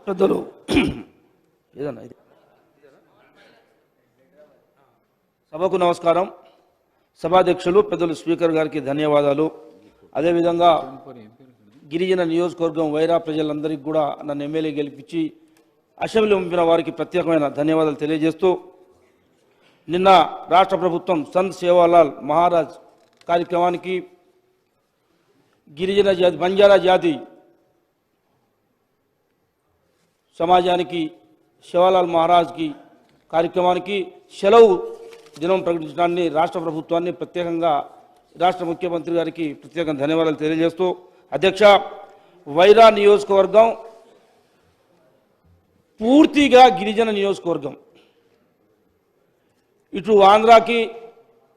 పెద్దలు ఏదన్నా ఇది సభకు నమస్కారం. సభాధ్యక్షులు పెద్దలు స్పీకర్ గారికి ధన్యవాదాలు. అదేవిధంగా గిరిజన నియోజకవర్గం వైరా ప్రజలందరికీ కూడా నన్ను ఎమ్మెల్యే గెలిపించి అసెంబ్లీ పంపిన వారికి ప్రత్యేకమైన ధన్యవాదాలు తెలియజేస్తూ, నిన్న రాష్ట్ర ప్రభుత్వం సంత్ సేవాలాల్ మహారాజ్ కార్యక్రమానికి గిరిజన జాతి బంజారా జాతి సమాజానికి సేవాలాల్ మహారాజ్కి కార్యక్రమానికి సెలవు దినం ప్రకటించడాన్ని రాష్ట్ర ప్రభుత్వాన్ని ప్రత్యేకంగా రాష్ట్ర ముఖ్యమంత్రి గారికి ప్రత్యేకంగా ధన్యవాదాలు తెలియజేస్తూ, అధ్యక్ష, వైరా నియోజకవర్గం పూర్తిగా గిరిజన నియోజకవర్గం. ఇటు ఆంధ్రాకి,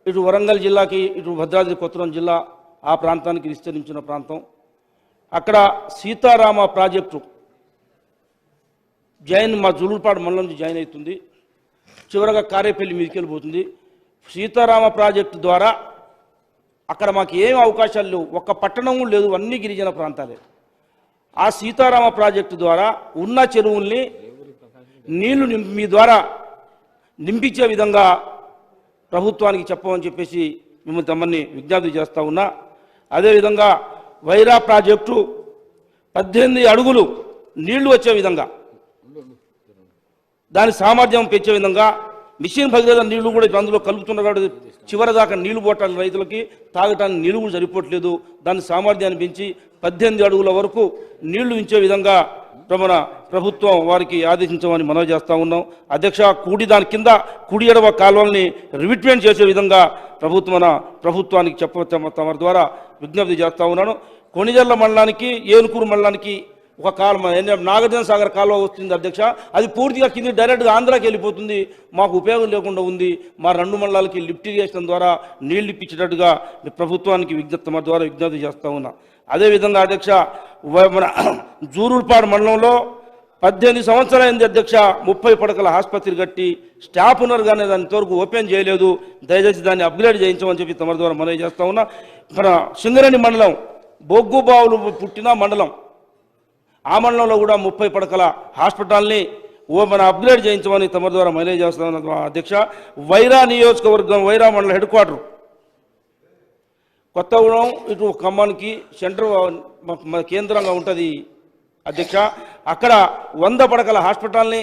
ఇటు వరంగల్ జిల్లాకి, ఇటు భద్రాద్రి కొత్తగూడెం జిల్లా ఆ ప్రాంతానికి విస్తరించిన ప్రాంతం. అక్కడ సీతారామ ప్రాజెక్టు మా జూలూరుపాడు మండలం నుంచి జాయిన్ అవుతుంది, చివరగా కారేపల్లి మీదకి వెళ్ళిపోతుంది. సీతారామ ప్రాజెక్టు ద్వారా అక్కడ మాకు ఏం అవకాశాలు లేవు, ఒక్క పట్టణం లేదు, అన్ని గిరిజన ప్రాంతాలే. ఆ సీతారామ ప్రాజెక్టు ద్వారా ఉన్న చెరువుల్ని నీళ్లు మీ ద్వారా నింపించే విధంగా ప్రభుత్వానికి చెప్పమని చెప్పేసి మిమ్మల్ని తమ్మని విజ్ఞప్తి చేస్తూ ఉన్నా. అదేవిధంగా వైరా ప్రాజెక్టు 18 అడుగులు నీళ్లు వచ్చే విధంగా, దాని సామర్థ్యం పెంచే విధంగా మిషన్ భగీరథ నీళ్లు కూడా అందులో కలుపుతున్నారు కాబట్టి చివరి దాకా నీళ్లు పోవటానికి రైతులకి తాగటానికి నీళ్లు కూడా సరిపోవట్లేదు. దాని సామర్థ్యాన్ని పెంచి 18 అడుగుల వరకు నీళ్లు ఇచ్చే విధంగా మన ప్రభుత్వం వారికి ఆదేశించమని మనవి చేస్తూ ఉన్నాం. అధ్యక్ష, దాని కింద కుడి ఎడవ కాలువల్ని రివిట్మెంట్ చేసే విధంగా ప్రభుత్వానికి తమ ద్వారా విజ్ఞప్తి చేస్తూ ఉన్నాను. కొణిజర్ల మండలానికి, ఏనుకూరు మండలానికి ఒక కాలువ నాగార్జున సాగర్ కాలువ వస్తుంది అధ్యక్ష, అది పూర్తిగా కింద డైరెక్ట్గా ఆంధ్రాకి వెళ్ళిపోతుంది, మాకు ఉపయోగం లేకుండా ఉంది. మా 2 మండలాలకి లిఫ్ట్ ఇరిగేషన్ ద్వారా నీళ్లు ఇప్పించేటట్టుగా ప్రభుత్వానికి తమ ద్వారా విజ్ఞప్తి చేస్తూ ఉన్నా. అదేవిధంగా అధ్యక్ష, మన జూలూరుపాడు మండలంలో 18 సంవత్సరాలైంది అధ్యక్ష, 30 పడకల ఆసుపత్రి కట్టి స్టాఫ్ ఉన్నారు కానీ దాని ఇంతవరకు ఓపెన్ చేయలేదు. దయచేసి దాన్ని అప్గ్రేడ్ చేయించమని చెప్పి తమ ద్వారా మనవి చేస్తూ ఉన్నా. మన సింగరేణి మండలం బొగ్గు బావులు పుట్టిన మండలం, ఆ మండలంలో కూడా 30 పడకల హాస్పిటల్ని మన అప్గ్రేడ్ చేయించమని తమ ద్వారా మనవి చేస్తా ఉన్నా. అధ్యక్ష, వైరా నియోజకవర్గం వైరా మండల హెడ్ క్వార్టర్ కొత్తగూడెం ఇటు ఖమ్మానికి సెంటర్ కేంద్రంగా ఉంటుంది అధ్యక్ష. అక్కడ 100 పడకల హాస్పిటల్ని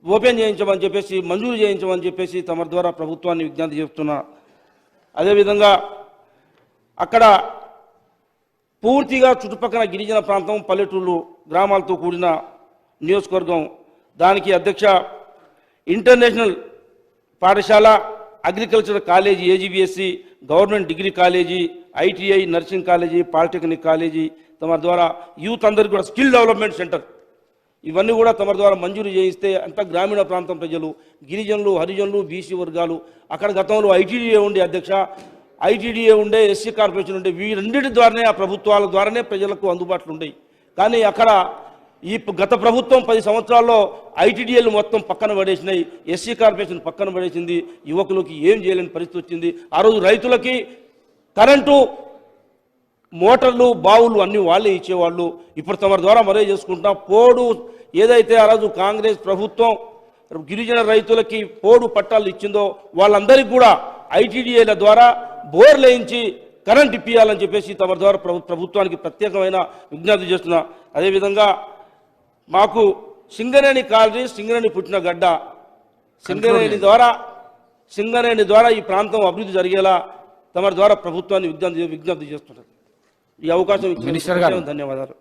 ఓపెన్ చేయించమని చెప్పేసి, మంజూరు చేయించమని చెప్పేసి తమ ద్వారా ప్రభుత్వాన్ని విజ్ఞప్తి చేస్తున్నా. అదేవిధంగా అక్కడ పూర్తిగా చుట్టుపక్కల గిరిజన ప్రాంతం, పల్లెటూళ్ళు, గ్రామాలతో కూడిన నియోజకవర్గం. దానికి అధ్యక్ష, ఇంటర్నేషనల్ పాఠశాల, agriculture college, AG BSc, government degree college, ITI, nursing college, polytechnic college, తమ ద్వారా యూత్ అందరికీ కూడా స్కిల్ డెవలప్మెంట్ సెంటర్, ఇవన్నీ కూడా తమ ద్వారా మంజూరు చేయిస్తే అంత గ్రామీణ ప్రాంతం ప్రజలు, గిరిజనులు, హరిజనులు, బీసీ వర్గాలు, అక్కడ గతంలో ఐటీడీఏ ఉండే అధ్యక్ష, ఐటీడీఏ ఉండే, ఎస్సీ కార్పొరేషన్ ఉండే, వీరన్నిటి ద్వారానే ఆ ప్రభుత్వాల ద్వారానే ప్రజలకు అందుబాటులో ఉండేవి. కానీ అక్కడ ఈ గత ప్రభుత్వం 10 సంవత్సరాల్లో ఐటీడీఏలు మొత్తం పక్కన పడేసినాయి, ఎస్సీ కార్పొరేషన్ పక్కన పడేసింది, యువకులకి ఏం చేయలేని పరిస్థితి వచ్చింది. ఆ రోజు రైతులకి కరెంటు, మోటార్లు, బావులు అన్నీ వాళ్ళే ఇచ్చేవాళ్ళు. ఇప్పుడు తమ ద్వారా మరే చేసుకుంటున్నా, పోడు ఏదైతే ఆ రోజు కాంగ్రెస్ ప్రభుత్వం గిరిజన రైతులకి పోడు పట్టాలు ఇచ్చిందో వాళ్ళందరికీ కూడా ఐటీడీఏల ద్వారా బోర్లు వేయించి కరెంట్ ఇప్పియాలని చెప్పేసి తమ ద్వారా ప్రభుత్వానికి ప్రత్యేకమైన విజ్ఞప్తి చేస్తున్నా. అదేవిధంగా మాకు సింగరేణి కాలనీ, సింగరేణి పుట్టిన గడ్డ, సింగరేణి ద్వారా ఈ ప్రాంతం అభివృద్ధి జరిగేలా తమ ద్వారా ప్రభుత్వాన్ని విజ్ఞప్తి చేస్తున్నారు. ఈ అవకాశం ఇచ్చిన ధన్యవాదాలు.